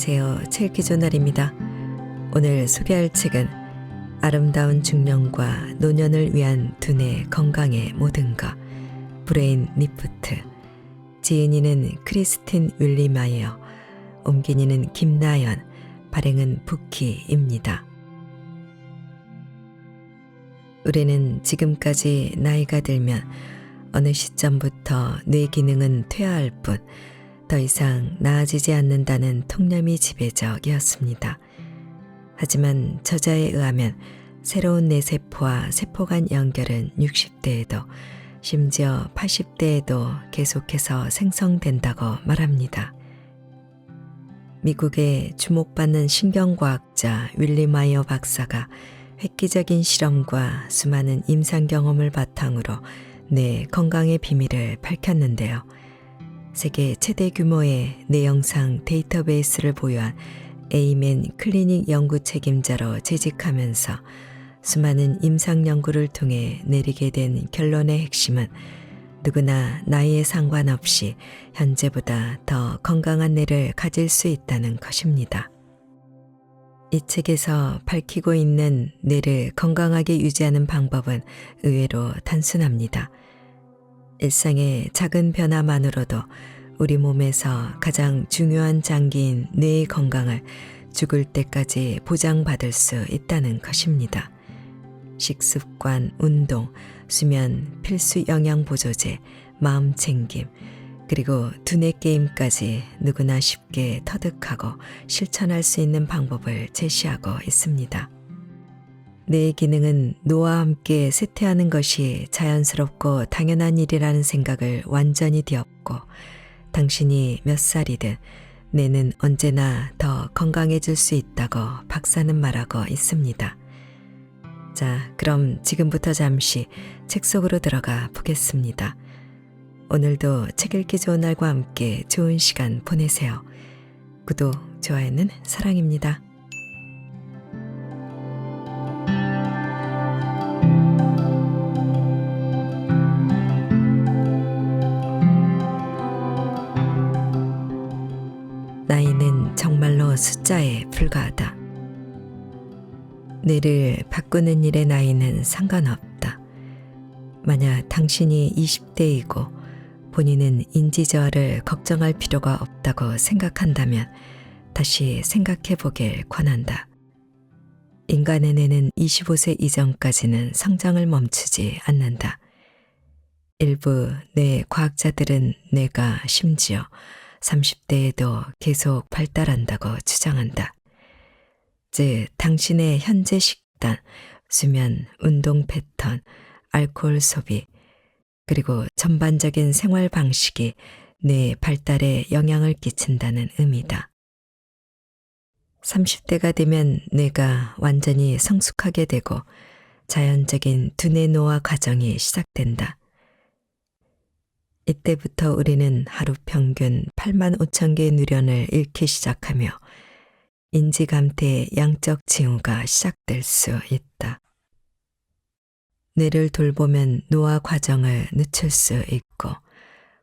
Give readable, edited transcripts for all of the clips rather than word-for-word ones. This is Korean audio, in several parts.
안녕하세요. 칠기조날입니다. 오늘 소개할 책은 아름다운 중년과 노년을 위한 두뇌 건강의 모든 것, 브레인 리프트, 지은이는 크리스틴 윌리마이어, 옮긴이는 김나연, 발행은 부키입니다. 우리는 지금까지 나이가 들면 어느 시점부터 뇌 기능은 퇴화할 뿐 더 이상 나아지지 않는다는 통념이 지배적이었습니다. 하지만 저자에 의하면 새로운 뇌세포와 세포 간 연결은 60대에도 심지어 80대에도 계속해서 생성된다고 말합니다. 미국의 주목받는 신경과학자 윌리마이어 박사가 획기적인 실험과 수많은 임상 경험을 바탕으로 뇌 건강의 비밀을 밝혔는데요. 세계 최대 규모의 뇌영상 데이터베이스를 보유한 에이멘 클리닉 연구 책임자로 재직하면서 수많은 임상 연구를 통해 내리게 된 결론의 핵심은 누구나 나이에 상관없이 현재보다 더 건강한 뇌를 가질 수 있다는 것입니다. 이 책에서 밝히고 있는 뇌를 건강하게 유지하는 방법은 의외로 단순합니다. 일상의 작은 변화만으로도 우리 몸에서 가장 중요한 장기인 뇌의 건강을 죽을 때까지 보장받을 수 있다는 것입니다. 식습관, 운동, 수면, 필수 영양보조제, 마음 챙김, 그리고 두뇌 게임까지 누구나 쉽게 터득하고 실천할 수 있는 방법을 제시하고 있습니다. 뇌의 기능은 노화와 함께 쇠퇴하는 것이 자연스럽고 당연한 일이라는 생각을 완전히 뒤엎고 당신이 몇 살이든 뇌는 언제나 더 건강해질 수 있다고 박사는 말하고 있습니다. 자, 그럼 지금부터 잠시 책 속으로 들어가 보겠습니다. 오늘도 책 읽기 좋은 날과 함께 좋은 시간 보내세요. 구독, 좋아요는 사랑입니다. 나이는 정말로 숫자에 불과하다. 뇌를 바꾸는 일의 나이는 상관없다. 만약 당신이 20대이고 본인은 인지저하를 걱정할 필요가 없다고 생각한다면 다시 생각해 보길 권한다. 인간의 뇌는 25세 이전까지는 성장을 멈추지 않는다. 일부 뇌 과학자들은 뇌가 심지어 30대에도 계속 발달한다고 주장한다. 즉, 당신의 현재 식단, 수면, 운동 패턴, 알코올 소비, 그리고 전반적인 생활 방식이 뇌 발달에 영향을 끼친다는 의미다. 30대가 되면 뇌가 완전히 성숙하게 되고 자연적인 두뇌 노화 과정이 시작된다. 이때부터 우리는 하루 평균 85,000개의 누련을 잃기 시작하며 인지감퇴의 양적 징후가 시작될 수 있다. 뇌를 돌보면 노화 과정을 늦출 수 있고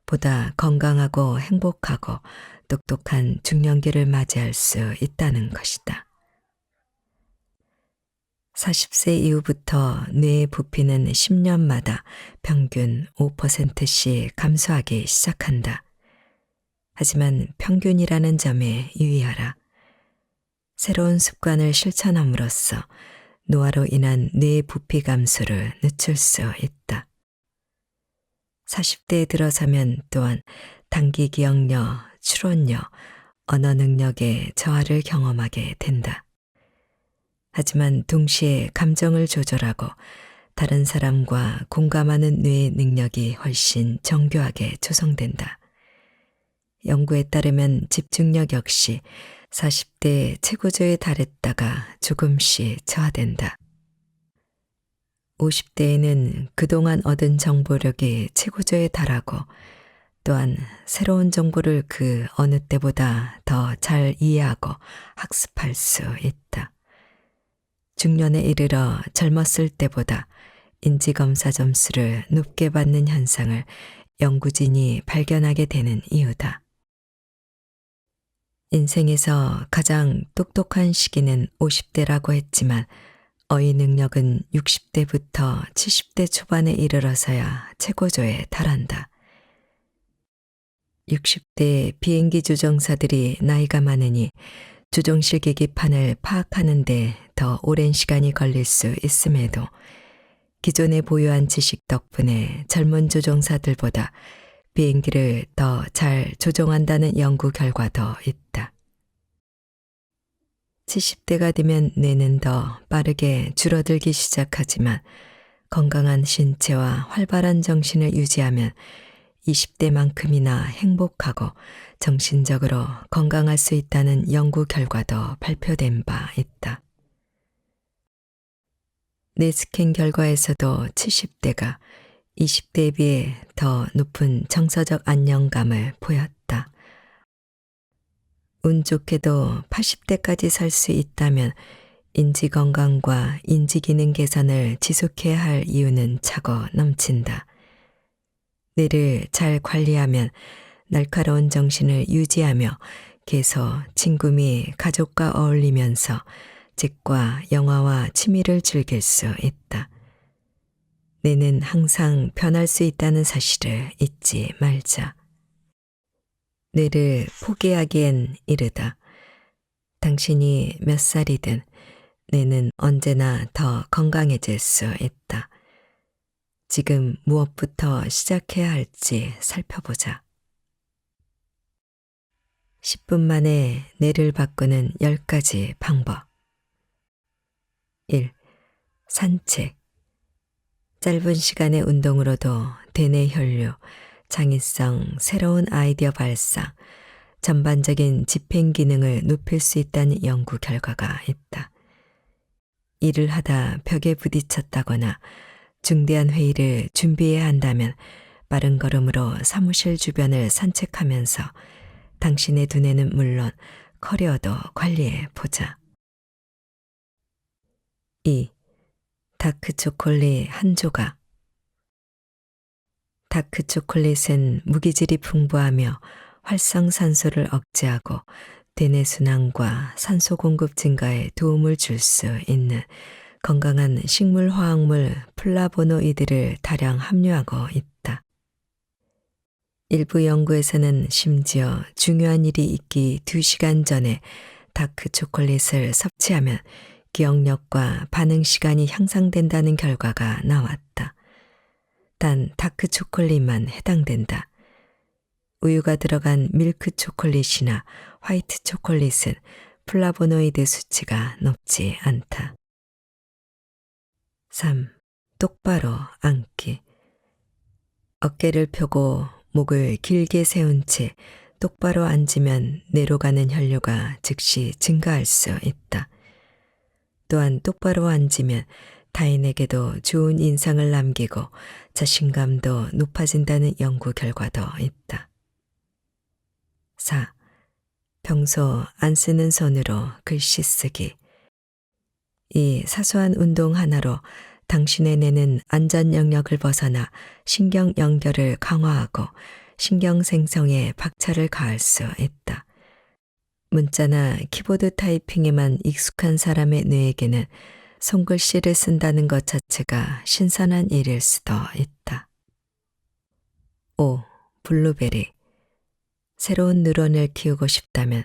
보다 건강하고 행복하고 똑똑한 중년기를 맞이할 수 있다는 것이다. 40세 이후부터 뇌의 부피는 10년마다 평균 5%씩 감소하기 시작한다. 하지만 평균이라는 점에 유의하라. 새로운 습관을 실천함으로써 노화로 인한 뇌의 부피 감소를 늦출 수 있다. 40대에 들어서면 또한 단기 기억력, 추론력, 언어 능력의 저하를 경험하게 된다. 하지만 동시에 감정을 조절하고 다른 사람과 공감하는 뇌의 능력이 훨씬 정교하게 조성된다. 연구에 따르면 집중력 역시 40대 최고조에 달했다가 조금씩 저하된다. 50대에는 그동안 얻은 정보력이 최고조에 달하고 또한 새로운 정보를 그 어느 때보다 더 잘 이해하고 학습할 수 있다. 중년에 이르러 젊었을 때보다 인지검사 점수를 높게 받는 현상을 연구진이 발견하게 되는 이유다. 인생에서 가장 똑똑한 시기는 50대라고 했지만 어휘 능력은 60대부터 70대 초반에 이르러서야 최고조에 달한다. 60대 비행기 조종사들이 나이가 많으니 조종실 계기판을 파악하는 데 더 오랜 시간이 걸릴 수 있음에도 기존에 보유한 지식 덕분에 젊은 조종사들보다 비행기를 더 잘 조종한다는 연구 결과도 있다. 70대가 되면 뇌는 더 빠르게 줄어들기 시작하지만 건강한 신체와 활발한 정신을 유지하면 20대만큼이나 행복하고 정신적으로 건강할 수 있다는 연구 결과도 발표된 바 있다. 뇌스캔 결과에서도 70대가 20대에 비해 더 높은 정서적 안정감을 보였다. 운 좋게도 80대까지 살 수 있다면 인지 건강과 인지 기능 개선을 지속해야 할 이유는 차고 넘친다. 뇌를 잘 관리하면 날카로운 정신을 유지하며 계속 친구 및 가족과 어울리면서 책과 영화와 취미를 즐길 수 있다. 뇌는 항상 변할 수 있다는 사실을 잊지 말자. 뇌를 포기하기엔 이르다. 당신이 몇 살이든 뇌는 언제나 더 건강해질 수 있다. 지금 무엇부터 시작해야 할지 살펴보자. 10분 만에 뇌를 바꾸는 10가지 방법. 1. 산책. 짧은 시간의 운동으로도 대뇌 혈류, 창의성, 새로운 아이디어 발상, 전반적인 집행 기능을 높일 수 있다는 연구 결과가 있다. 일을 하다 벽에 부딪혔다거나 중대한 회의를 준비해야 한다면 빠른 걸음으로 사무실 주변을 산책하면서 당신의 두뇌는 물론 커리어도 관리해 보자. 2. 다크 초콜릿 한 조각. 다크 초콜릿은 무기질이 풍부하며 활성산소를 억제하고 대뇌 순환과 산소 공급 증가에 도움을 줄 수 있는 건강한 식물 화학물 플라보노이드를 다량 함유하고 있다. 일부 연구에서는 심지어 중요한 일이 있기 2시간 전에 다크 초콜릿을 섭취하면 기억력과 반응 시간이 향상된다는 결과가 나왔다. 단 다크 초콜릿만 해당된다. 우유가 들어간 밀크 초콜릿이나 화이트 초콜릿은 플라보노이드 수치가 높지 않다. 3. 똑바로 앉기. 어깨를 펴고 목을 길게 세운 채 똑바로 앉으면 뇌로 가는 혈류가 즉시 증가할 수 있다. 또한 똑바로 앉으면 타인에게도 좋은 인상을 남기고 자신감도 높아진다는 연구 결과도 있다. 4. 평소 안 쓰는 손으로 글씨 쓰기. 이 사소한 운동 하나로 당신의 뇌는 안전 영역을 벗어나 신경 연결을 강화하고 신경 생성에 박차를 가할 수 있다. 문자나 키보드 타이핑에만 익숙한 사람의 뇌에게는 손글씨를 쓴다는 것 자체가 신선한 일일 수도 있다. 5. 블루베리. 새로운 뉴런을 키우고 싶다면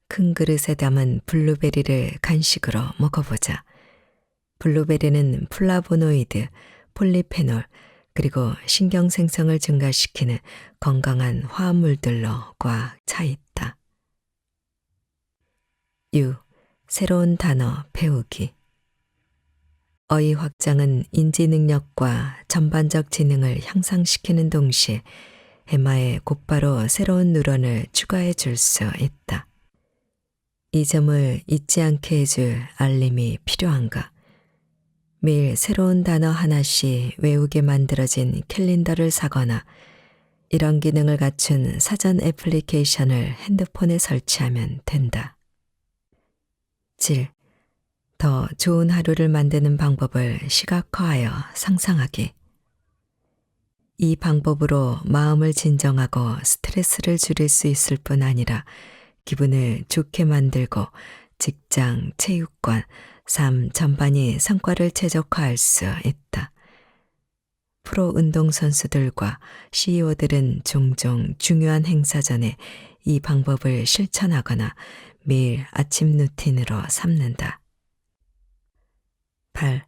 큰 그릇에 담은 블루베리를 간식으로 먹어보자. 블루베리는 플라보노이드, 폴리페놀, 그리고 신경 생성을 증가시키는 건강한 화합물들로 꽉 차 있다. 6. 새로운 단어 배우기. 어휘 확장은 인지 능력과 전반적 지능을 향상시키는 동시에 해마에 곧바로 새로운 뉴런을 추가해 줄 수 있다. 이 점을 잊지 않게 해줄 알림이 필요한가? 매일 새로운 단어 하나씩 외우게 만들어진 캘린더를 사거나 이런 기능을 갖춘 사전 애플리케이션을 핸드폰에 설치하면 된다. 7. 더 좋은 하루를 만드는 방법을 시각화하여 상상하기. 이 방법으로 마음을 진정하고 스트레스를 줄일 수 있을 뿐 아니라 기분을 좋게 만들고 직장, 체육관, 삶 전반이 성과를 최적화할 수 있다. 프로 운동선수들과 CEO들은 종종 중요한 행사 전에 이 방법을 실천하거나 매일 아침 루틴으로 삼는다. 8.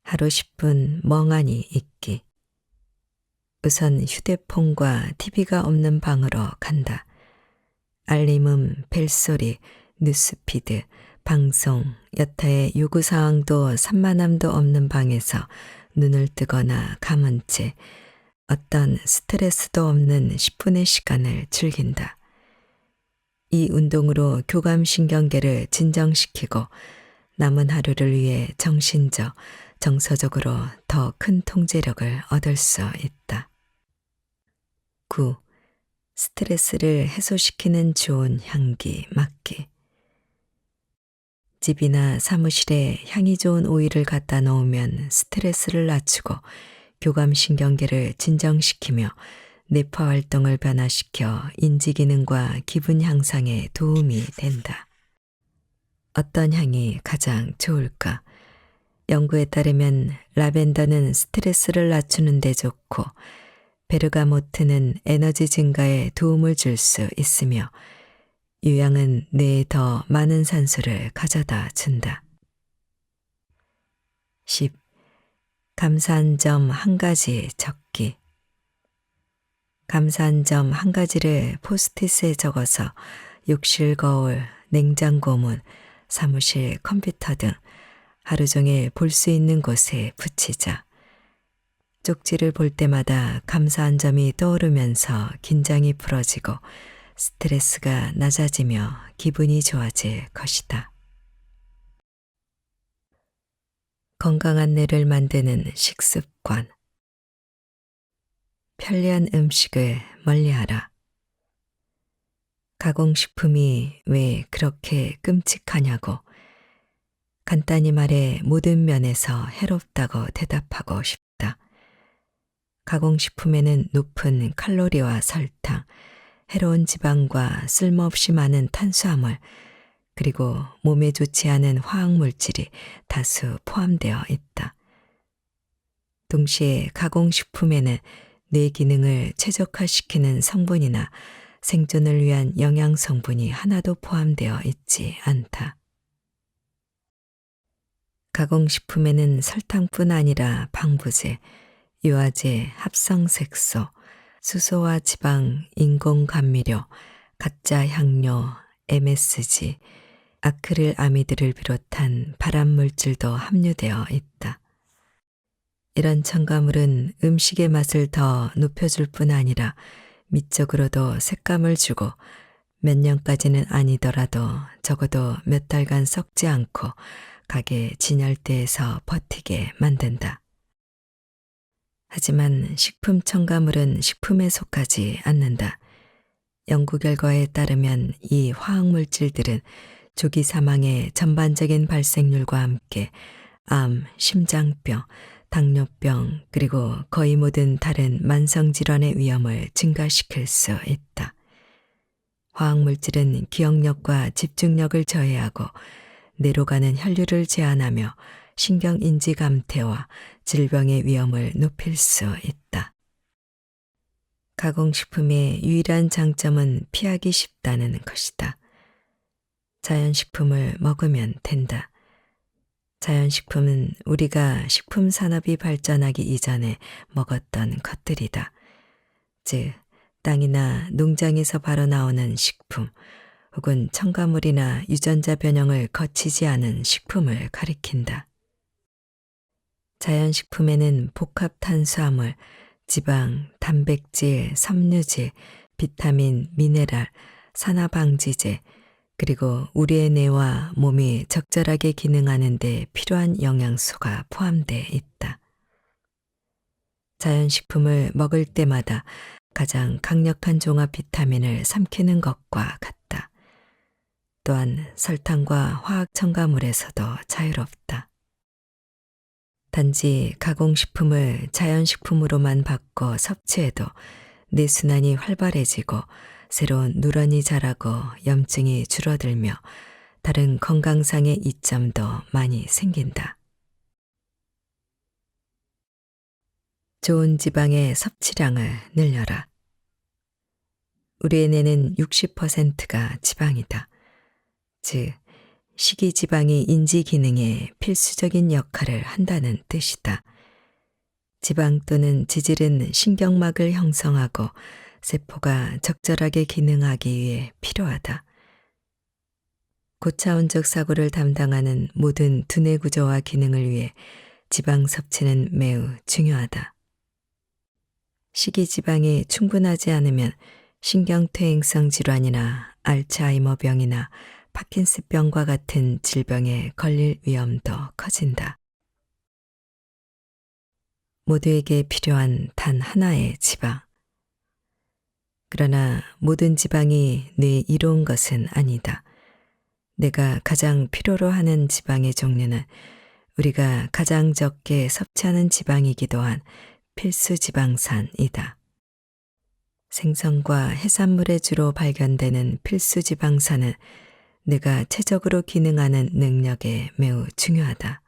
하루 10분 멍하니 있기. 우선 휴대폰과 TV가 없는 방으로 간다. 알림음, 벨소리, 뉴스피드, 방송, 여타의 요구사항도 산만함도 없는 방에서 눈을 뜨거나 감은 채 어떤 스트레스도 없는 10분의 시간을 즐긴다. 이 운동으로 교감신경계를 진정시키고 남은 하루를 위해 정신적, 정서적으로 더 큰 통제력을 얻을 수 있다. 9. 스트레스를 해소시키는 좋은 향기 맡기. 집이나 사무실에 향이 좋은 오일을 갖다 놓으면 스트레스를 낮추고 교감신경계를 진정시키며 뇌파 활동을 변화시켜 인지기능과 기분 향상에 도움이 된다. 어떤 향이 가장 좋을까? 연구에 따르면 라벤더는 스트레스를 낮추는 데 좋고 베르가모트는 에너지 증가에 도움을 줄 수 있으며 유향은 뇌에 더 많은 산소를 가져다 준다. 10. 감사한 점 한 가지 적기. 감사한 점 한 가지를 포스트잇에 적어서 욕실 거울, 냉장고 문, 사무실 컴퓨터 등 하루 종일 볼 수 있는 곳에 붙이자. 쪽지를 볼 때마다 감사한 점이 떠오르면서 긴장이 풀어지고 스트레스가 낮아지며 기분이 좋아질 것이다. 건강한 뇌를 만드는 식습관. 편리한 음식을 멀리하라. 가공식품이 왜 그렇게 끔찍하냐고 간단히 말해 모든 면에서 해롭다고 대답하고 싶다. 가공식품에는 높은 칼로리와 설탕, 해로운 지방과 쓸모없이 많은 탄수화물, 그리고 몸에 좋지 않은 화학물질이 다수 포함되어 있다. 동시에 가공식품에는 뇌 기능을 최적화시키는 성분이나 생존을 위한 영양 성분이 하나도 포함되어 있지 않다. 가공식품에는 설탕뿐 아니라 방부제, 유화제, 합성색소, 수소와 지방, 인공감미료, 가짜 향료, MSG, 아크릴아미드를 비롯한 발암물질도 함유되어 있다. 이런 첨가물은 음식의 맛을 더 높여줄 뿐 아니라 미적으로도 색감을 주고 몇 년까지는 아니더라도 적어도 몇 달간 썩지 않고 가게 진열대에서 버티게 만든다. 하지만 식품 첨가물은 식품에 속하지 않는다. 연구 결과에 따르면 이 화학물질들은 조기 사망의 전반적인 발생률과 함께 암, 심장병, 당뇨병, 그리고 거의 모든 다른 만성질환의 위험을 증가시킬 수 있다. 화학물질은 기억력과 집중력을 저해하고 뇌로 가는 혈류를 제한하며 신경인지 감퇴와 질병의 위험을 높일 수 있다. 가공식품의 유일한 장점은 피하기 쉽다는 것이다. 자연식품을 먹으면 된다. 자연식품은 우리가 식품산업이 발전하기 이전에 먹었던 것들이다. 즉, 땅이나 농장에서 바로 나오는 식품, 혹은 첨가물이나 유전자 변형을 거치지 않은 식품을 가리킨다. 자연식품에는 복합 탄수화물, 지방, 단백질, 섬유질, 비타민, 미네랄, 산화방지제, 그리고 우리의 뇌와 몸이 적절하게 기능하는 데 필요한 영양소가 포함되어 있다. 자연식품을 먹을 때마다 가장 강력한 종합 비타민을 삼키는 것과 같다. 또한 설탕과 화학 첨가물에서도 자유롭다. 단지 가공식품을 자연식품으로만 바꿔 섭취해도 뇌순환이 활발해지고 새로운 누런이 자라고 염증이 줄어들며 다른 건강상의 이점도 많이 생긴다. 좋은 지방의 섭취량을 늘려라. 우리의 뇌는 60%가 지방이다. 즉, 식이지방이 인지 기능에 필수적인 역할을 한다는 뜻이다. 지방 또는 지질은 신경막을 형성하고 세포가 적절하게 기능하기 위해 필요하다. 고차원적 사고를 담당하는 모든 두뇌 구조와 기능을 위해 지방 섭취는 매우 중요하다. 식이지방이 충분하지 않으면 신경퇴행성 질환이나 알츠하이머병이나 파킨슨병과 같은 질병에 걸릴 위험도 커진다. 모두에게 필요한 단 하나의 지방. 그러나 모든 지방이 뇌에 이로운 것은 아니다. 내가 가장 필요로 하는 지방의 종류는 우리가 가장 적게 섭취하는 지방이기도 한 필수 지방산이다. 생선과 해산물에 주로 발견되는 필수 지방산은 뇌가 체적으로 기능하는 능력에 매우 중요하다.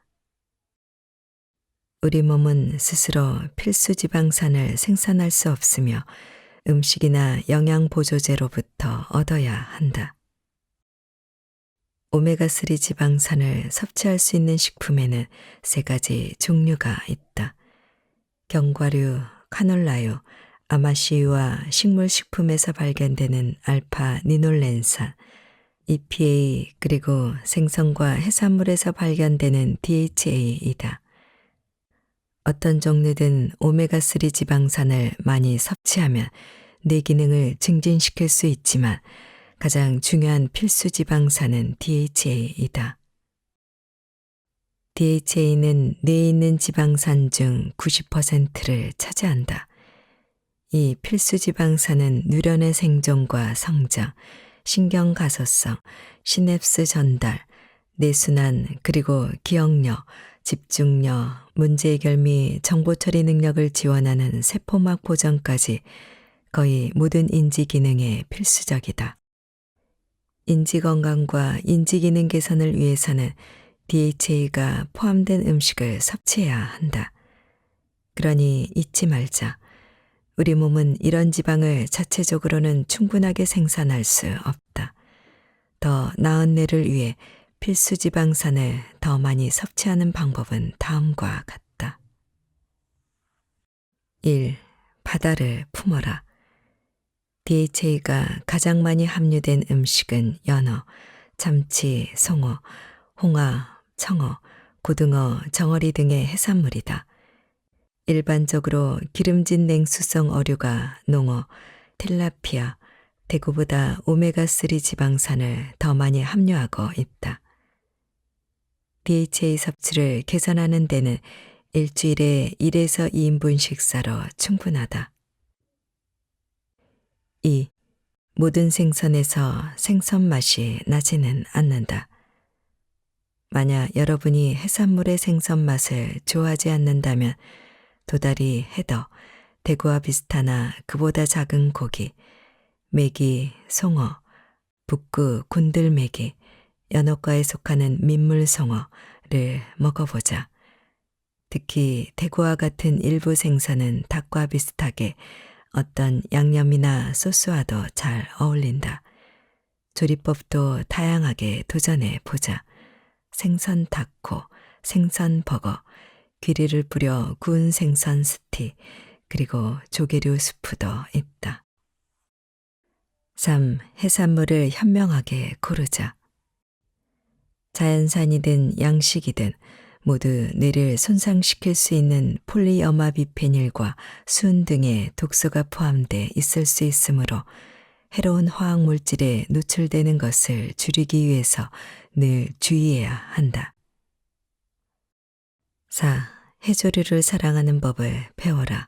우리 몸은 스스로 필수 지방산을 생산할 수 없으며 음식이나 영양보조제로부터 얻어야 한다. 오메가3 지방산을 섭취할 수 있는 식품에는 3가지 종류가 있다. 견과류, 카놀라유, 아마씨유와 식물식품에서 발견되는 알파 니놀렌산, EPA 그리고 생선과 해산물에서 발견되는 DHA이다. 어떤 종류든 오메가3 지방산을 많이 섭취하면 뇌 기능을 증진시킬 수 있지만 가장 중요한 필수 지방산은 DHA이다. DHA는 뇌에 있는 지방산 중 90%를 차지한다. 이 필수 지방산은 누런의 생존과 성장, 신경 가소성, 시냅스 전달, 뇌순환 그리고 기억력, 집중력, 문제 해결 및 정보 처리 능력을 지원하는 세포막 보정까지 거의 모든 인지 기능에 필수적이다. 인지 건강과 인지 기능 개선을 위해서는 DHA가 포함된 음식을 섭취해야 한다. 그러니 잊지 말자. 우리 몸은 이런 지방을 자체적으로는 충분하게 생산할 수 없다. 더 나은 뇌를 위해 필수 지방산을 더 많이 섭취하는 방법은 다음과 같다. 1. 바다를 품어라. DHA가 가장 많이 함유된 음식은 연어, 참치, 송어, 홍어, 청어, 고등어, 정어리 등의 해산물이다. 일반적으로 기름진 냉수성 어류가 농어, 틸라피아, 대구보다 오메가3 지방산을 더 많이 함유하고 있다. DHA 섭취를 개선하는 데는 일주일에 1에서 2인분 식사로 충분하다. 2. 모든 생선에서 생선 맛이 나지는 않는다. 만약 여러분이 해산물의 생선 맛을 좋아하지 않는다면 도다리, 해덕, 대구와 비슷하나 그보다 작은 고기, 메기, 송어, 북구, 곤들메기, 연어과에 속하는 민물송어를 먹어보자. 특히 대구와 같은 일부 생선은 닭과 비슷하게 어떤 양념이나 소스와도 잘 어울린다. 조리법도 다양하게 도전해 보자. 생선 타코, 생선 버거, 귀리를 뿌려 구운 생선 스틱, 그리고 조개류 수프도 있다. 3. 해산물을 현명하게 고르자. 자연산이든 양식이든 모두 뇌를 손상시킬 수 있는 폴리어마비페닐과 수은 등의 독소가 포함돼 있을 수 있으므로 해로운 화학물질에 노출되는 것을 줄이기 위해서 늘 주의해야 한다. 4. 해조류를 사랑하는 법을 배워라.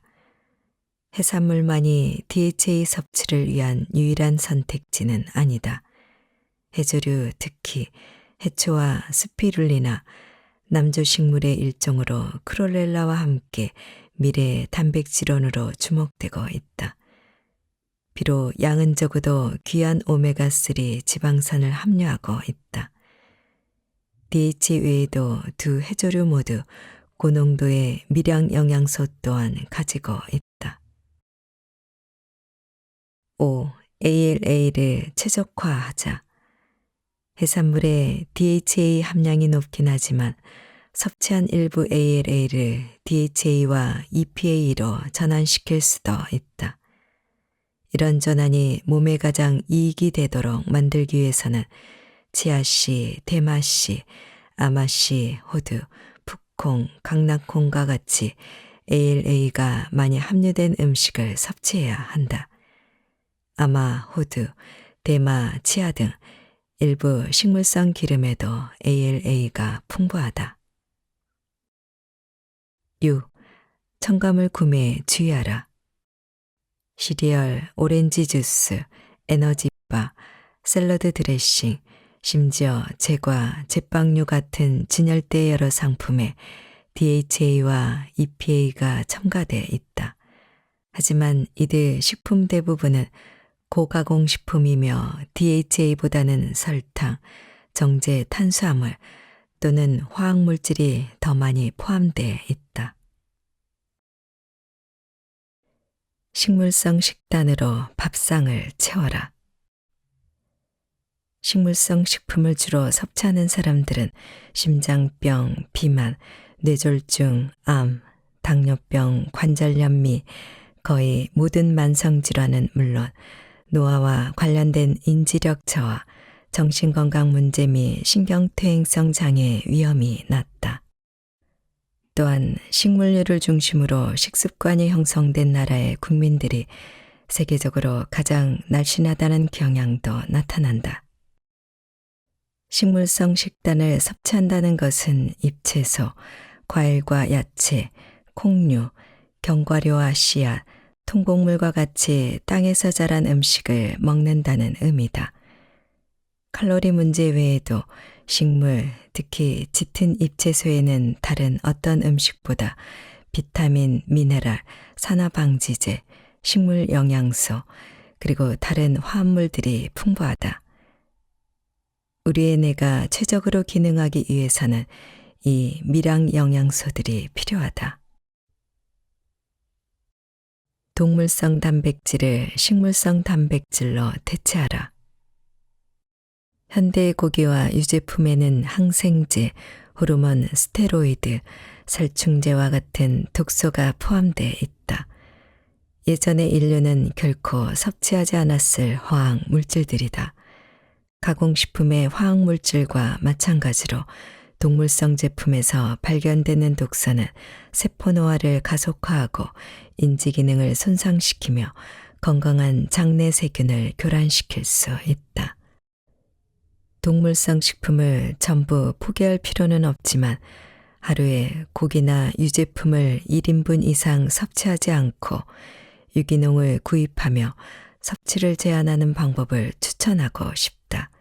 해산물만이 DHA 섭취를 위한 유일한 선택지는 아니다. 해조류, 특히 해초와 스피룰리나 남조식물의 일종으로 크롤렐라와 함께 미래의 단백질원으로 주목되고 있다. 비록 양은 적어도 귀한 오메가3 지방산을 함유하고 있다. DH 외에도 두 해조류 모두 고농도의 미량 영양소 또한 가지고 있다. 5. ALA를 최적화하자. 해산물의 DHA 함량이 높긴 하지만 섭취한 일부 ALA를 DHA와 EPA로 전환시킬 수도 있다. 이런 전환이 몸에 가장 이익이 되도록 만들기 위해서는 치아씨, 대마씨, 아마씨, 호두, 풋콩, 강낭콩과 같이 ALA가 많이 함유된 음식을 섭취해야 한다. 아마, 호두, 대마, 치아 등 일부 식물성 기름에도 ALA가 풍부하다. 6. 첨가물 구매에 주의하라. 시리얼, 오렌지 주스, 에너지바, 샐러드 드레싱, 심지어 제과, 제빵류 같은 진열대 여러 상품에 DHA와 EPA가 첨가돼 있다. 하지만 이들 식품 대부분은 고가공식품이며 DHA보다는 설탕, 정제 탄수화물 또는 화학물질이 더 많이 포함되어 있다. 식물성 식단으로 밥상을 채워라. 식물성 식품을 주로 섭취하는 사람들은 심장병, 비만, 뇌졸중, 암, 당뇨병, 관절염 및 거의 모든 만성질환은 물론 노화와 관련된 인지력 저하, 정신건강 문제 및 신경퇴행성 장애 위험이 낮다. 또한 식물류를 중심으로 식습관이 형성된 나라의 국민들이 세계적으로 가장 날씬하다는 경향도 나타난다. 식물성 식단을 섭취한다는 것은 잎채소, 과일과 야채, 콩류, 견과류와 씨앗, 통곡물과 같이 땅에서 자란 음식을 먹는다는 의미다. 칼로리 문제 외에도 식물, 특히 짙은 잎채소에는 다른 어떤 음식보다 비타민, 미네랄, 산화방지제, 식물 영양소, 그리고 다른 화합물들이 풍부하다. 우리의 뇌가 최적으로 기능하기 위해서는 이 미량 영양소들이 필요하다. 동물성 단백질을 식물성 단백질로 대체하라. 현대 고기와 유제품에는 항생제, 호르몬, 스테로이드, 살충제와 같은 독소가 포함되어 있다. 예전의 인류는 결코 섭취하지 않았을 화학 물질들이다. 가공식품의 화학 물질과 마찬가지로 동물성 제품에서 발견되는 독소는 세포 노화를 가속화하고 인지 기능을 손상시키며 건강한 장내 세균을 교란시킬 수 있다. 동물성 식품을 전부 포기할 필요는 없지만 하루에 고기나 유제품을 1인분 이상 섭취하지 않고 유기농을 구입하며 섭취를 제한하는 방법을 추천하고 싶다.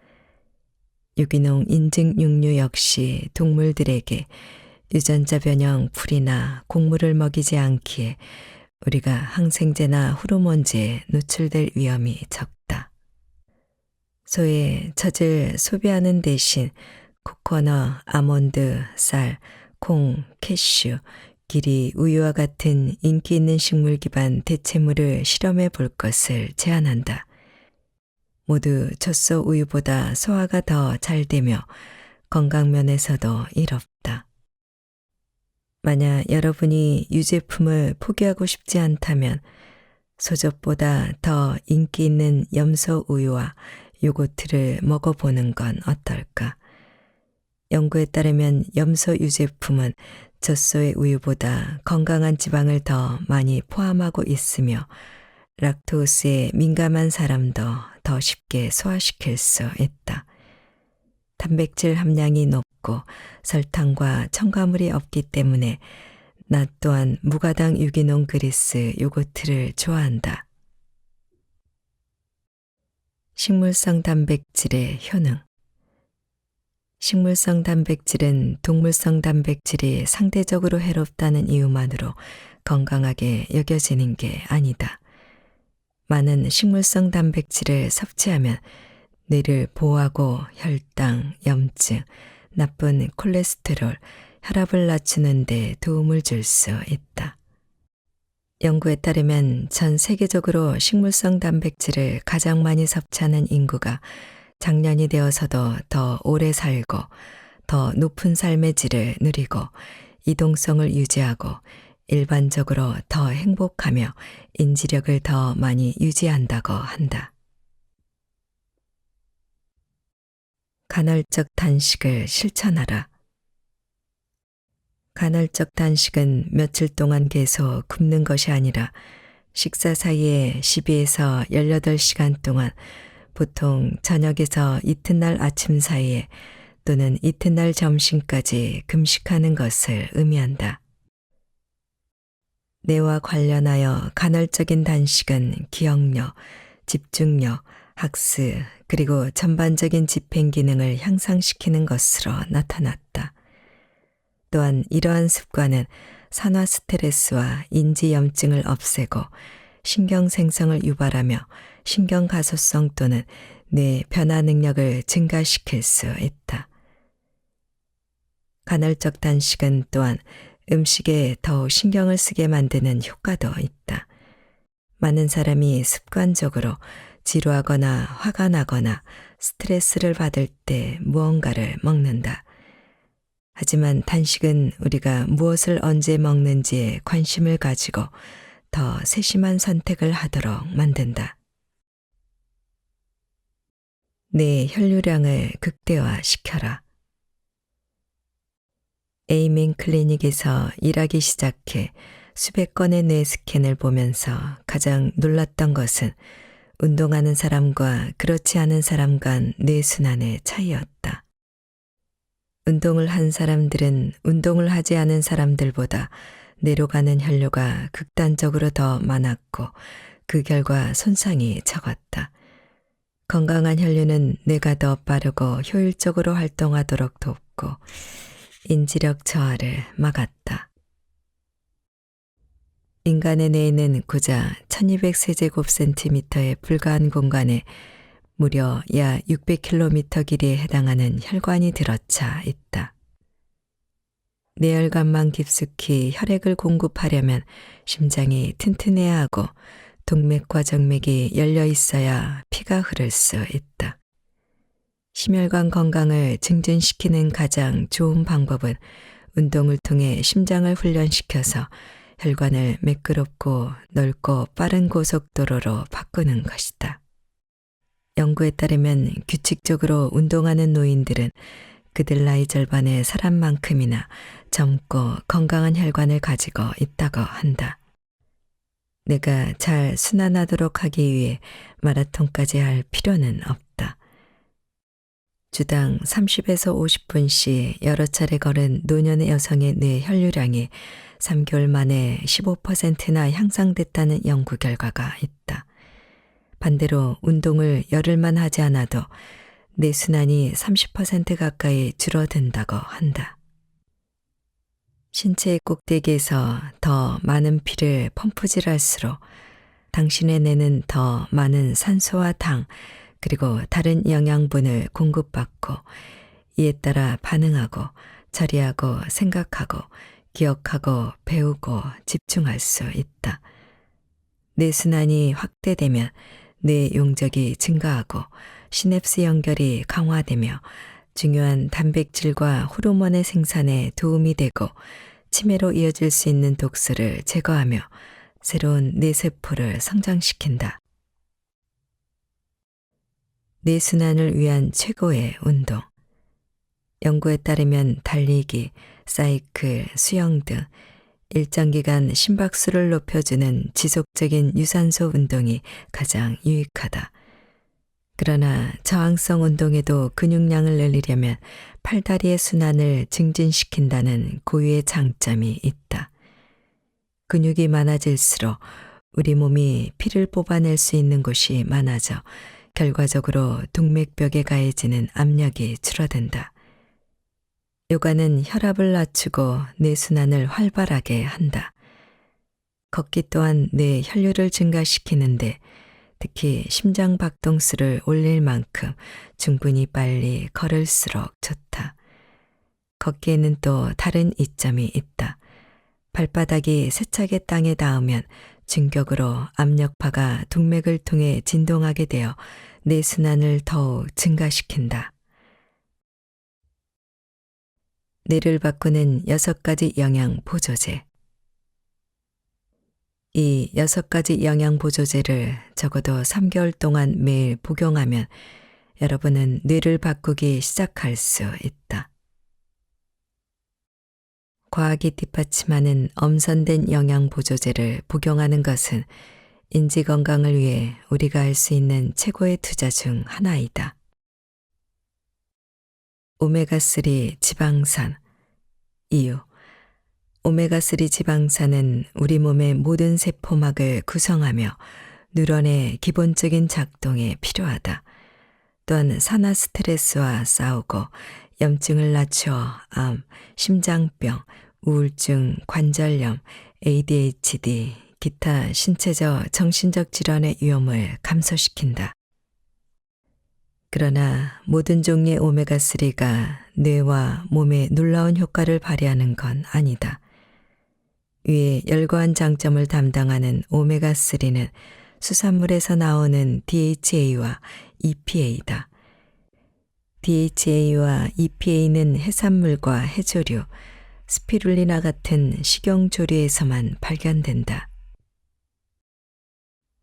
유기농 인증 육류 역시 동물들에게 유전자 변형 풀이나 곡물을 먹이지 않기에 우리가 항생제나 호르몬제에 노출될 위험이 적다. 소의 젖을 소비하는 대신 코코넛, 아몬드, 쌀, 콩, 캐슈, 기리, 우유와 같은 인기 있는 식물 기반 대체물을 실험해 볼 것을 제안한다. 모두 젖소 우유보다 소화가 더 잘 되며 건강 면에서도 이롭다. 만약 여러분이 유제품을 포기하고 싶지 않다면 소젖보다 더 인기 있는 염소 우유와 요거트를 먹어보는 건 어떨까? 연구에 따르면 염소 유제품은 젖소의 우유보다 건강한 지방을 더 많이 포함하고 있으며 락토스에 민감한 사람도 더 쉽게 소화시킬 수 있다. 단백질 함량이 높고 설탕과 첨가물이 없기 때문에 나 또한 무가당 유기농 그리스 요거트를 좋아한다. 식물성 단백질의 효능. 식물성 단백질은 동물성 단백질이 상대적으로 해롭다는 이유만으로 건강하게 여겨지는 게 아니다. 많은 식물성 단백질을 섭취하면 뇌를 보호하고 혈당, 염증, 나쁜 콜레스테롤, 혈압을 낮추는 데 도움을 줄 수 있다. 연구에 따르면 전 세계적으로 식물성 단백질을 가장 많이 섭취하는 인구가 장년이 되어서도 더 오래 살고 더 높은 삶의 질을 누리고 이동성을 유지하고 일반적으로 더 행복하며 인지력을 더 많이 유지한다고 한다. 간헐적 단식을 실천하라. 간헐적 단식은 며칠 동안 계속 굶는 것이 아니라 식사 사이에 12에서 18시간 동안 보통 저녁에서 이튿날 아침 사이에 또는 이튿날 점심까지 금식하는 것을 의미한다. 뇌와 관련하여 간헐적인 단식은 기억력, 집중력, 학습, 그리고 전반적인 집행 기능을 향상시키는 것으로 나타났다. 또한 이러한 습관은 산화 스트레스와 인지 염증을 없애고 신경 생성을 유발하며 신경 가소성 또는 뇌 변화 능력을 증가시킬 수 있다. 간헐적 단식은 또한 음식에 더욱 신경을 쓰게 만드는 효과도 있다. 많은 사람이 습관적으로 지루하거나 화가 나거나 스트레스를 받을 때 무언가를 먹는다. 하지만 단식은 우리가 무엇을 언제 먹는지에 관심을 가지고 더 세심한 선택을 하도록 만든다. 내 혈류량을 극대화시켜라. 에이밍 클리닉에서 일하기 시작해 수백 건의 뇌 스캔을 보면서 가장 놀랐던 것은 운동하는 사람과 그렇지 않은 사람 간 뇌순환의 차이였다. 운동을 한 사람들은 운동을 하지 않은 사람들보다 뇌로 가는 혈류가 극단적으로 더 많았고 그 결과 손상이 적었다. 건강한 혈류는 뇌가 더 빠르고 효율적으로 활동하도록 돕고 인지력 저하를 막았다. 인간의 뇌에는 고작 1200세제곱센티미터에 불과한 공간에 무려 약 600km 길이에 해당하는 혈관이 들어차 있다. 뇌혈관만 깊숙이 혈액을 공급하려면 심장이 튼튼해야 하고 동맥과 정맥이 열려 있어야 피가 흐를 수 있다. 심혈관 건강을 증진시키는 가장 좋은 방법은 운동을 통해 심장을 훈련시켜서 혈관을 매끄럽고 넓고 빠른 고속도로로 바꾸는 것이다. 연구에 따르면 규칙적으로 운동하는 노인들은 그들 나이 절반의 사람만큼이나 젊고 건강한 혈관을 가지고 있다고 한다. 내가 잘 순환하도록 하기 위해 마라톤까지 할 필요는 없다. 주당 30에서 50분씩 여러 차례 걸은 노년의 여성의 뇌 혈류량이 3개월 만에 15%나 향상됐다는 연구 결과가 있다. 반대로 운동을 열흘만 하지 않아도 뇌순환이 30% 가까이 줄어든다고 한다. 신체의 꼭대기에서 더 많은 피를 펌프질할수록 당신의 뇌는 더 많은 산소와 당 그리고 다른 영양분을 공급받고 이에 따라 반응하고 처리하고 생각하고 기억하고 배우고 집중할 수 있다. 뇌순환이 확대되면 뇌 용적이 증가하고 시냅스 연결이 강화되며 중요한 단백질과 호르몬의 생산에 도움이 되고 치매로 이어질 수 있는 독소를 제거하며 새로운 뇌세포를 성장시킨다. 뇌순환을 위한 최고의 운동. 연구에 따르면 달리기, 사이클, 수영 등 일정 기간 심박수를 높여주는 지속적인 유산소 운동이 가장 유익하다. 그러나 저항성 운동에도 근육량을 늘리려면 팔다리의 순환을 증진시킨다는 고유의 장점이 있다. 근육이 많아질수록 우리 몸이 피를 뽑아낼 수 있는 곳이 많아져 결과적으로 동맥벽에 가해지는 압력이 줄어든다. 요가는 혈압을 낮추고 뇌순환을 활발하게 한다. 걷기 또한 뇌 혈류를 증가시키는데 특히 심장 박동수를 올릴 만큼 충분히 빨리 걸을수록 좋다. 걷기에는 또 다른 이점이 있다. 발바닥이 세차게 땅에 닿으면 충격으로 압력파가 동맥을 통해 진동하게 되어 뇌순환을 더욱 증가시킨다. 뇌를 바꾸는 6가지 영양 보조제. 이 6가지 영양 보조제를 적어도 3개월 동안 매일 복용하면 여러분은 뇌를 바꾸기 시작할 수 있다. 과학이 뒷받침하는 엄선된 영양 보조제를 복용하는 것은 인지 건강을 위해 우리가 할 수 있는 최고의 투자 중 하나이다. 오메가3 지방산. 이유. 오메가3 지방산은 우리 몸의 모든 세포막을 구성하며 뉴런의 기본적인 작동에 필요하다. 또한 산화 스트레스와 싸우고 염증을 낮추어 암, 심장병, 우울증, 관절염, ADHD, 기타 신체적, 정신적 질환의 위험을 감소시킨다. 그러나 모든 종류의 오메가3가 뇌와 몸에 놀라운 효과를 발휘하는 건 아니다. 위에 열거한 장점을 담당하는 오메가3는 수산물에서 나오는 DHA와 EPA다. DHA와 EPA는 해산물과 해조류, 스피룰리나 같은 식용조류에서만 발견된다.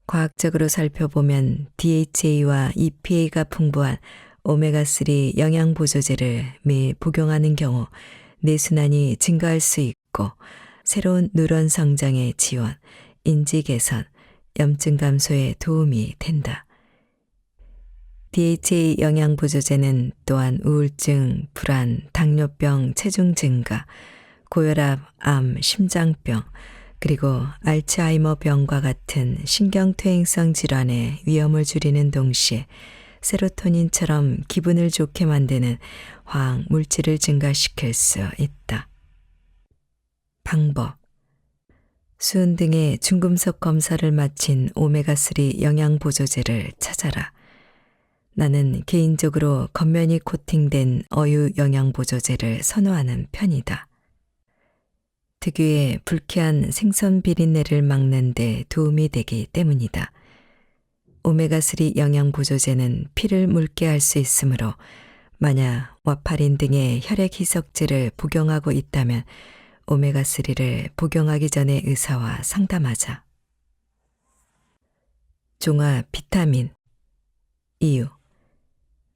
과학적으로 살펴보면 DHA와 EPA가 풍부한 오메가3 영양보조제를 매일 복용하는 경우 뇌순환이 증가할 수 있고 새로운 뉴런 성장의 지원, 인지 개선, 염증 감소에 도움이 된다. DHA 영양보조제는 또한 우울증, 불안, 당뇨병, 체중 증가, 고혈압, 암, 심장병, 그리고 알츠하이머 병과 같은 신경퇴행성 질환의 위험을 줄이는 동시에 세로토닌처럼 기분을 좋게 만드는 화학 물질을 증가시킬 수 있다. 방법. 수은 등의 중금속 검사를 마친 오메가3 영양보조제를 찾아라. 나는 개인적으로 겉면이 코팅된 어유 영양보조제를 선호하는 편이다. 특유의 불쾌한 생선 비린내를 막는 데 도움이 되기 때문이다. 오메가3 영양보조제는 피를 묽게 할 수 있으므로 만약 와파린 등의 혈액 희석제를 복용하고 있다면 오메가3를 복용하기 전에 의사와 상담하자. 종합 비타민. 이유.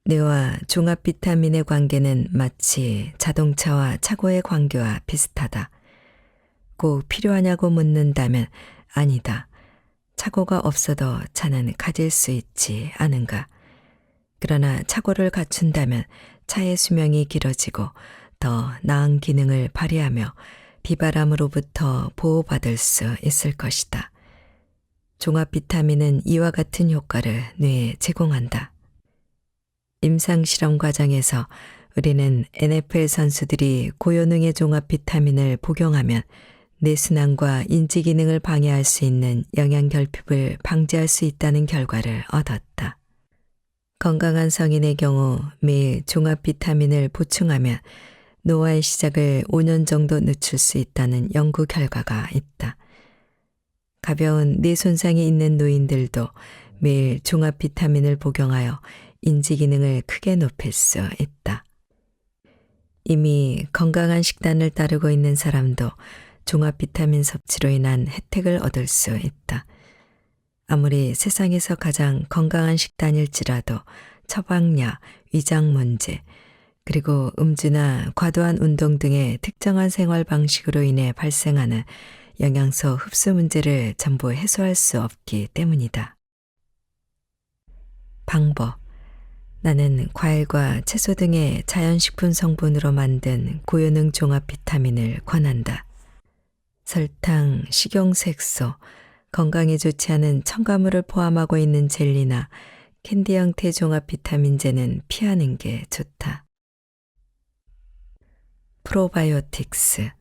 뇌와 종합 비타민의 관계는 마치 자동차와 차고의 관계와 비슷하다. 꼭 필요하냐고 묻는다면 아니다. 차고가 없어도 차는 가질 수 있지 않은가. 그러나 차고를 갖춘다면 차의 수명이 길어지고 더 나은 기능을 발휘하며 비바람으로부터 보호받을 수 있을 것이다. 종합 비타민은 이와 같은 효과를 뇌에 제공한다. 임상실험 과정에서 우리는 NFL 선수들이 고효능의 종합 비타민을 복용하면 뇌순환과 인지 기능을 방해할 수 있는 영양 결핍을 방지할 수 있다는 결과를 얻었다. 건강한 성인의 경우 매일 종합 비타민을 보충하면 노화의 시작을 5년 정도 늦출 수 있다는 연구 결과가 있다. 가벼운 뇌 손상이 있는 노인들도 매일 종합 비타민을 복용하여 인지 기능을 크게 높일 수 있다. 이미 건강한 식단을 따르고 있는 사람도 종합 비타민 섭취로 인한 혜택을 얻을 수 있다. 아무리 세상에서 가장 건강한 식단일지라도 처방약, 위장 문제, 그리고 음주나 과도한 운동 등의 특정한 생활 방식으로 인해 발생하는 영양소 흡수 문제를 전부 해소할 수 없기 때문이다. 방법. 나는 과일과 채소 등의 자연식품 성분으로 만든 고효능 종합 비타민을 권한다. 설탕, 식용색소, 건강에 좋지 않은 첨가물을 포함하고 있는 젤리나 캔디 형태 종합 비타민제는 피하는 게 좋다. 프로바이오틱스.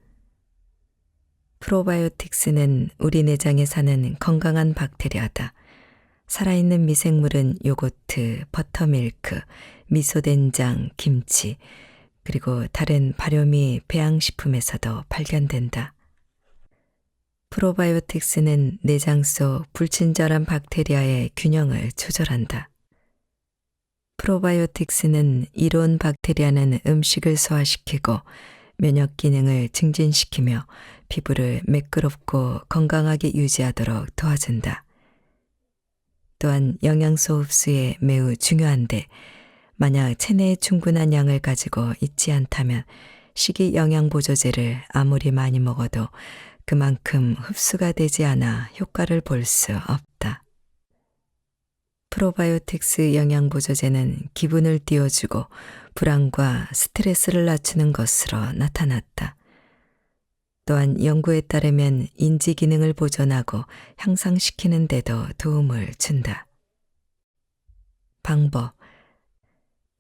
프로바이오틱스는 우리 내장에 사는 건강한 박테리아다. 살아있는 미생물은 요거트, 버터밀크, 미소된장, 김치, 그리고 다른 발효미 배양식품에서도 발견된다. 프로바이오틱스는 내장 속 불친절한 박테리아의 균형을 조절한다. 프로바이오틱스는 이로운 박테리아는 음식을 소화시키고 면역 기능을 증진시키며 피부를 매끄럽고 건강하게 유지하도록 도와준다. 또한 영양소 흡수에 매우 중요한데 만약 체내에 충분한 양을 가지고 있지 않다면 식이영양보조제를 아무리 많이 먹어도 그만큼 흡수가 되지 않아 효과를 볼 수 없다. 프로바이오틱스 영양보조제는 기분을 띄워주고 불안과 스트레스를 낮추는 것으로 나타났다. 또한 연구에 따르면 인지 기능을 보존하고 향상시키는 데도 도움을 준다. 방법: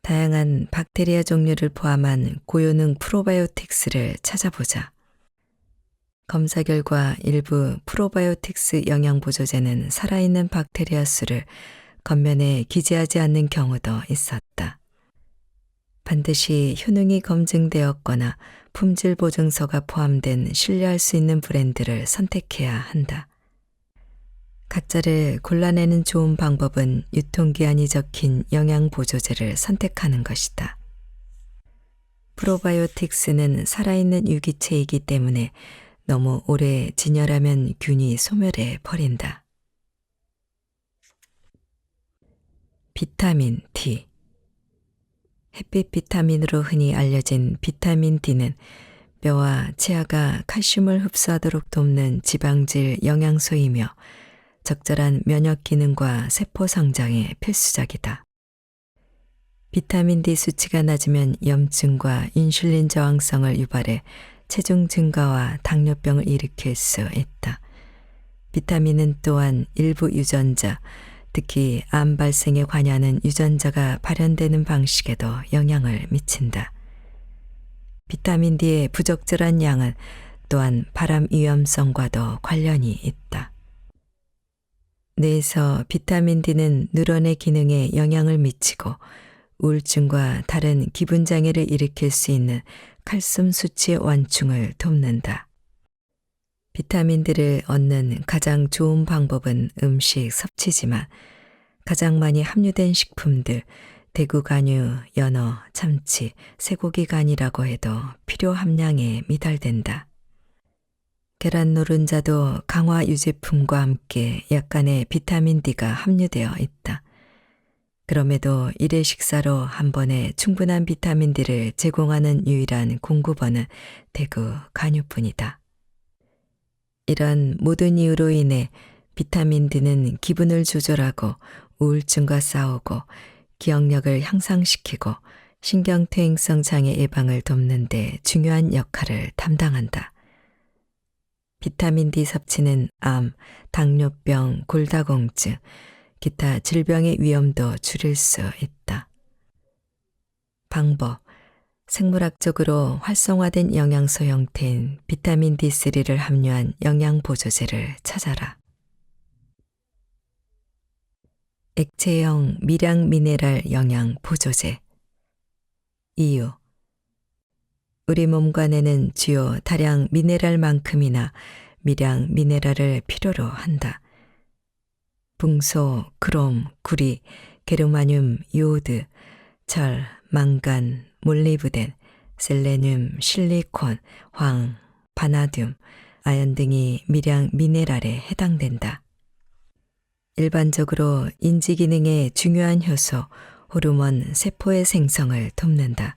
다양한 박테리아 종류를 포함한 고효능 프로바이오틱스를 찾아보자. 검사 결과 일부 프로바이오틱스 영양보조제는 살아있는 박테리아 수를 겉면에 기재하지 않는 경우도 있었다. 반드시 효능이 검증되었거나 품질 보증서가 포함된 신뢰할 수 있는 브랜드를 선택해야 한다. 가짜를 골라내는 좋은 방법은 유통기한이 적힌 영양보조제를 선택하는 것이다. 프로바이오틱스는 살아있는 유기체이기 때문에 너무 오래 진열하면 균이 소멸해 버린다. 비타민 D. 햇빛 비타민으로 흔히 알려진 비타민 D는 뼈와 치아가 칼슘을 흡수하도록 돕는 지방질 영양소이며 적절한 면역 기능과 세포 성장에 필수적이다. 비타민 D 수치가 낮으면 염증과 인슐린 저항성을 유발해 체중 증가와 당뇨병을 일으킬 수 있다. 비타민은 또한 일부 유전자, 특히 암 발생에 관여하는 유전자가 발현되는 방식에도 영향을 미친다. 비타민 D의 부적절한 양은 또한 발암 위험성과도 관련이 있다. 뇌에서 비타민 D는 뉴런의 기능에 영향을 미치고 우울증과 다른 기분 장애를 일으킬 수 있는 칼슘 수치의 완충을 돕는다. 비타민들을 얻는 가장 좋은 방법은 음식 섭취지만 가장 많이 함유된 식품들, 대구 간유, 연어, 참치, 쇠고기 간이라고 해도 필요 함량에 미달된다. 계란 노른자도 강화 유제품과 함께 약간의 비타민 D가 함유되어 있다. 그럼에도 일회 식사로 한 번에 충분한 비타민 D를 제공하는 유일한 공급원은 대구 간유뿐이다. 이런 모든 이유로 인해 비타민 D는 기분을 조절하고 우울증과 싸우고 기억력을 향상시키고 신경퇴행성 장애 예방을 돕는 데 중요한 역할을 담당한다. 비타민 D 섭취는 암, 당뇨병, 골다공증, 기타 질병의 위험도 줄일 수 있다. 방법: 생물학적으로 활성화된 영양소 형태인 비타민 D3를 함유한 영양보조제를 찾아라. 액체형 미량 미네랄 영양보조제. 이유: 우리 몸과 뇌는 주요 다량 미네랄만큼이나 미량 미네랄을 필요로 한다. 붕소, 크롬, 구리, 게르마늄, 요오드, 철, 망간, 몰리브덴, 셀레늄, 실리콘, 황, 바나듐, 아연 등이 미량 미네랄에 해당된다. 일반적으로 인지 기능의 중요한 효소, 호르몬, 세포의 생성을 돕는다.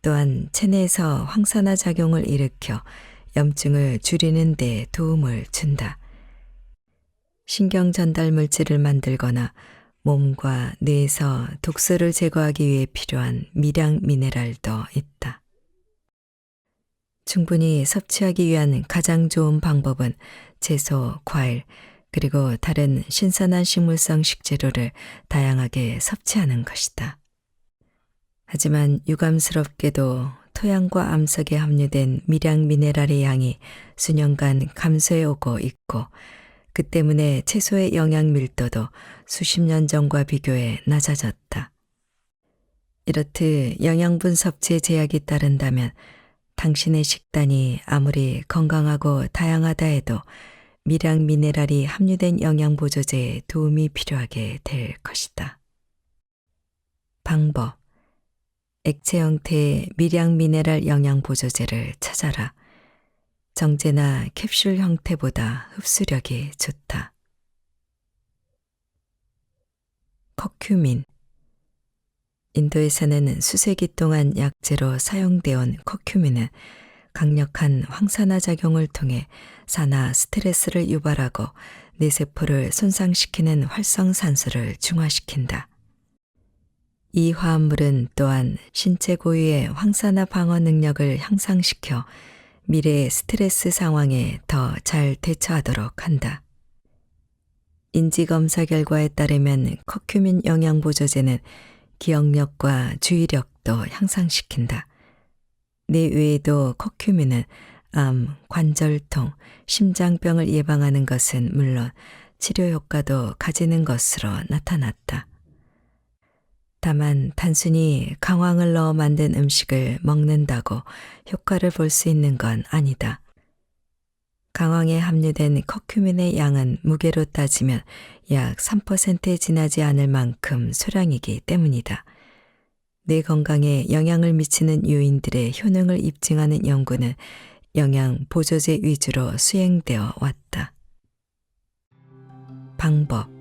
또한 체내에서 황산화 작용을 일으켜 염증을 줄이는 데 도움을 준다. 신경 전달 물질을 만들거나 몸과 뇌에서 독소를 제거하기 위해 필요한 미량 미네랄도 있다. 충분히 섭취하기 위한 가장 좋은 방법은 채소, 과일, 그리고 다른 신선한 식물성 식재료를 다양하게 섭취하는 것이다. 하지만 유감스럽게도 토양과 암석에 함유된 미량 미네랄의 양이 수년간 감소해 오고 있고 그 때문에 채소의 영양 밀도도 수십 년 전과 비교해 낮아졌다. 이렇듯 영양분 섭취에 제약이 따른다면 당신의 식단이 아무리 건강하고 다양하다 해도 미량 미네랄이 함유된 영양보조제에 도움이 필요하게 될 것이다. 방법: 액체 형태의 미량 미네랄 영양보조제를 찾아라. 정제나 캡슐 형태보다 흡수력이 좋다. 커큐민. 인도에서는 수세기 동안 약재로 사용되어 온 커큐민은 강력한 황산화 작용을 통해 산화 스트레스를 유발하고 뇌세포를 손상시키는 활성산소를 중화시킨다. 이 화합물은 또한 신체 고유의 황산화 방어 능력을 향상시켜 미래의 스트레스 상황에 더 잘 대처하도록 한다. 인지검사 결과에 따르면 커큐민 영양보조제는 기억력과 주의력도 향상시킨다. 뇌 외에도 커큐민은 암, 관절통, 심장병을 예방하는 것은 물론 치료 효과도 가지는 것으로 나타났다. 다만 단순히 강황을 넣어 만든 음식을 먹는다고 효과를 볼 수 있는 건 아니다. 강황에 함유된 커큐민의 양은 무게로 따지면 약 3%에 지나지 않을 만큼 소량이기 때문이다. 뇌 건강에 영향을 미치는 요인들의 효능을 입증하는 연구는 영양 보조제 위주로 수행되어 왔다. 방법: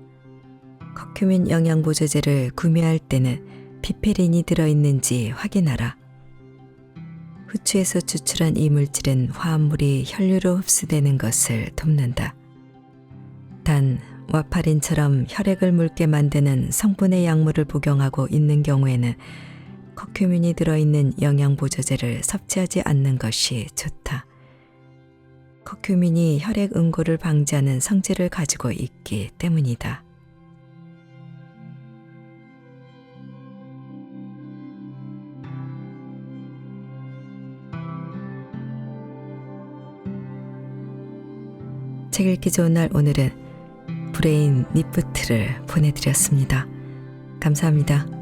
커큐민 영양보조제를 구매할 때는 피페린이 들어있는지 확인하라. 후추에서 추출한 이 물질은 화합물이 혈류로 흡수되는 것을 돕는다. 단, 와파린처럼 혈액을 묽게 만드는 성분의 약물을 복용하고 있는 경우에는 커큐민이 들어있는 영양보조제를 섭취하지 않는 것이 좋다. 커큐민이 혈액 응고를 방지하는 성질을 가지고 있기 때문이다. 책 읽기 좋은 날, 오늘은 브레인 리프트를 보내드렸습니다. 감사합니다.